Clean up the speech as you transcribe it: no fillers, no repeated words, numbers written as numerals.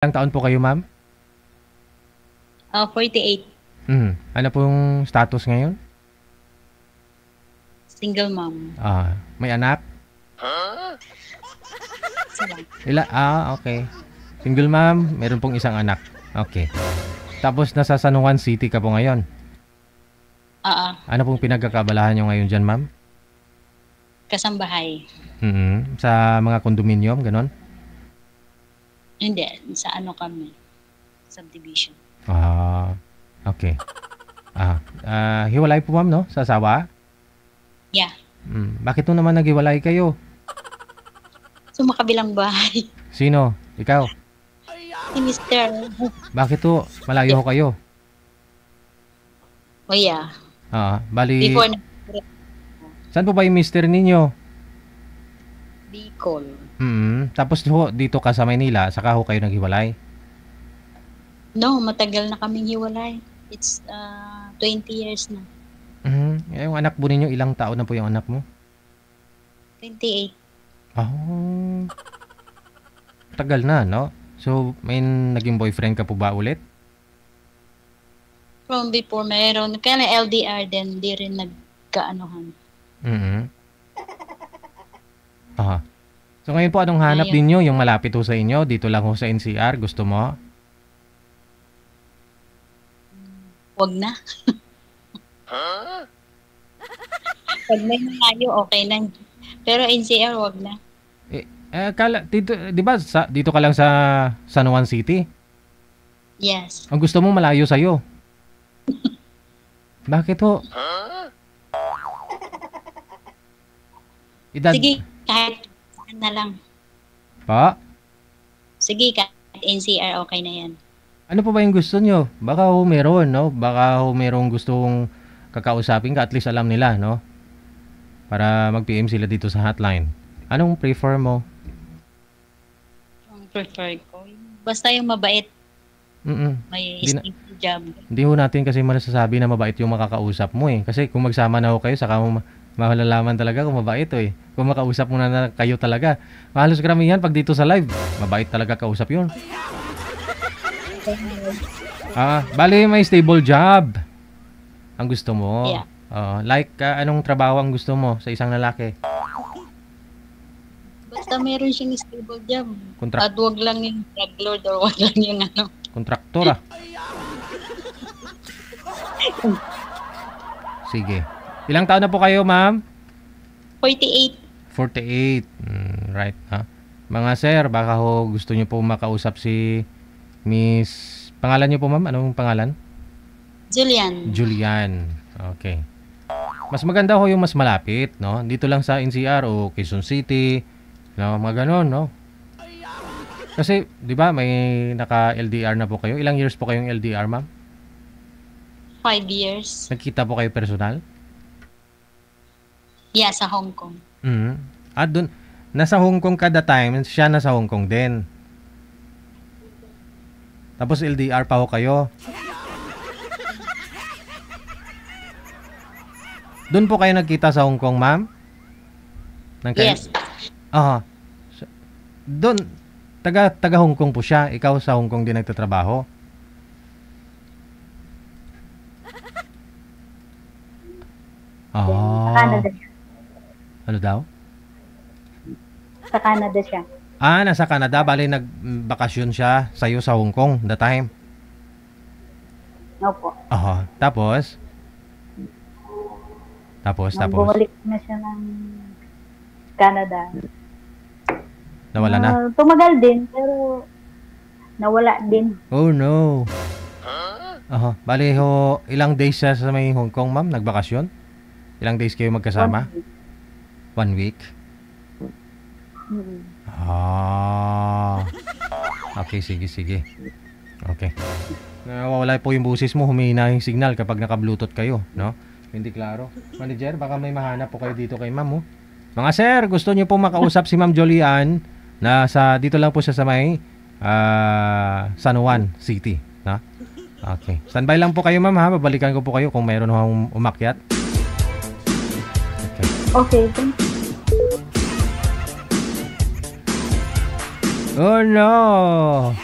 Ilang taon po kayo, ma'am? 48. Ano pong status ngayon? Single mom. May anak? Isa lang. Okay. Single ma'am, meron pong isang anak. Okay. Tapos nasa San Juan City ka po ngayon. Ano pong pinagkakabalahan nyo ngayon dyan, ma'am? Kasambahay. Sa mga kondominium, ganon? Hindi, sa ano kami? Subdivision. Okay. Hiwalay po, ma'am, no? Sa asawa? Yeah. Bakit po naman naghiwalay kayo? So, makabilang bahay. Sino? Ikaw? Si Mr. Bakit po? Malayo ho kayo? Oh, yeah. Bali... Before Saan po ba yung mister ninyo? Bicol. Tapos ho, dito ka sa Maynila, saka ho kayo naghiwalay? No, matagal na kaming hiwalay. It's 20 years na. Yung anak po ninyo, ilang taon na po yung anak mo? 28. Tagal na, no? So, may naging boyfriend ka po ba ulit? From before, mayroon. Kaya na LDR din, di rin nagkaanohan. So, ngayon po, anong hanap ninyo? Yung malapit ho sa inyo? Dito lang ho sa NCR? Gusto mo? Wag na. Pag may malayo, okay na. Pero NCR, wag na. Dito, di ba, dito ka lang sa San Juan City? Yes. Ang gusto mo malayo sa'yo? Bakit ho? Sige, kahit saan na lang. Pa? Sige, kahit NCR, okay na yan. Ano pa ba yung gusto nyo? Baka ho meron, no? Baka ho merong gustong kakausapin ka, at least alam nila, no? Para mag-PM sila dito sa hotline. Anong prefer mo? Ang prefer ko, basta yung mabait. May stable job. Hindi ho natin kasi masasabi na mabait yung makakausap mo eh. Kasi kung magsama na ho kayo, saka mo malalaman talaga kung mabait eh. Kung makausap mo na kayo talaga. Halos karamihan pag dito sa live, mabait talaga kausap yun. Bali may stable job ang gusto mo. Yeah. Anong trabaho ang gusto mo sa isang lalaki? Basta meron siyang stable job. At wag lang yung drug lord or wag lang yung ano. Kontraktor Sige. Ilang taon na po kayo, ma'am? 48. 48. Right, ha? Mga sir, baka ho gusto niyo po makausap si Miss... Pangalan niyo po, ma'am? Anong pangalan? Julian. Okay. Mas maganda ho yung mas malapit, no? Dito lang sa NCR o Quezon City, no? Mga ganon, no? Kasi, di ba, may naka-LDR na po kayo. Ilang years po kayong LDR, ma'am? 5 years. Nagkita po kayo personal? Yeah, sa Hong Kong. Doon, nasa Hong Kong kada time, siya nasa Hong Kong din. Tapos LDR pa ho kayo. Doon po kayo nagkita sa Hong Kong, ma'am? Yes. Doon, taga Hong Kong po siya. Ikaw sa Hong Kong din nagtatrabaho. Sa Canada siya. Ano daw? Sa Canada siya. Nasa Canada. Bali, nagbakasyon siya sa'yo sa Hong Kong the time. Opo. Tapos? Bumalik na siya ng Canada. Nawala na? Tumagal din, pero nawala din. Oh, no. Bali ho, ilang days siya sa may Hong Kong, ma'am? Nagbakasyon? Ilang days kayo magkasama? 1 week? Okay, sige. Okay. Nawawala po yung busis mo, humihina yung signal kapag naka-bluetooth kayo, no? Hindi klaro. Manager, baka may mahanap po kayo dito kay ma'am, oh. Mga sir, gusto niyo po makausap si Ma'am Julian na dito lang po siya sa may San Juan City, no? Okay. Standby lang po kayo, ma'am, ha? Babalikan ko po kayo kung mayroon akong umakyat. Okay, thank you. Oh no!